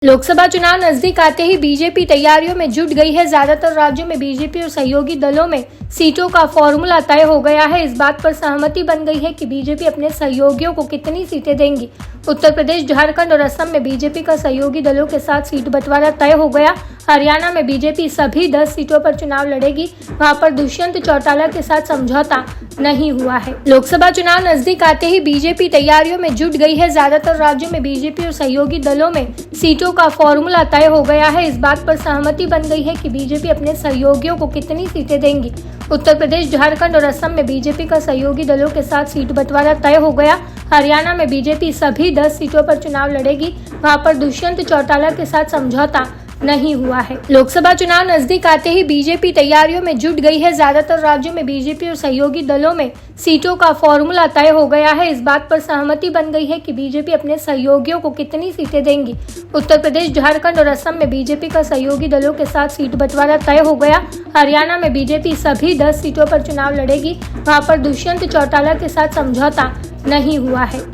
लोकसभा चुनाव नजदीक आते ही बीजेपी तैयारियों में जुट गई है। ज्यादातर राज्यों में बीजेपी और सहयोगी दलों में सीटों का फॉर्मूला तय हो गया है। इस बात पर सहमति बन गई है कि बीजेपी अपने सहयोगियों को कितनी सीटें देंगी। उत्तर प्रदेश, झारखंड और असम में बीजेपी का सहयोगी दलों के साथ सीट बंटवारा तय हो गया। हरियाणा में बीजेपी सभी 10 सीटों पर चुनाव लड़ेगी। वहां पर दुष्यंत चौटाला के साथ समझौता नहीं हुआ है। लोकसभा चुनाव नजदीक आते ही बीजेपी तैयारियों में जुट गई है। ज्यादातर राज्यों में बीजेपी और सहयोगी दलों में सीटों का फॉर्मूला तय हो गया है। इस बात पर सहमति बन गई है कि बीजेपी अपने सहयोगियों को कितनी सीटें देंगी। उत्तर प्रदेश, झारखंड और असम में बीजेपी का सहयोगी दलों के साथ सीट बंटवारा तय हो गया। हरियाणा में बीजेपी सभी 10 सीटों पर चुनाव लड़ेगी। वहां पर दुष्यंत चौटाला के साथ समझौता नहीं हुआ है। लोकसभा चुनाव नजदीक आते ही बीजेपी तैयारियों में जुट गई है। ज्यादातर राज्यों में बीजेपी और सहयोगी दलों में सीटों का फॉर्मूला तय हो गया है। इस बात पर सहमति बन गई है कि बीजेपी अपने सहयोगियों को कितनी सीटें देंगी। उत्तर प्रदेश, झारखंड और असम में बीजेपी का सहयोगी दलों के साथ सीट बंटवारा तय हो गया। हरियाणा में बीजेपी सभी 10 सीटों पर चुनाव लड़ेगी। वहां पर दुष्यंत चौटाला के साथ समझौता नहीं हुआ है।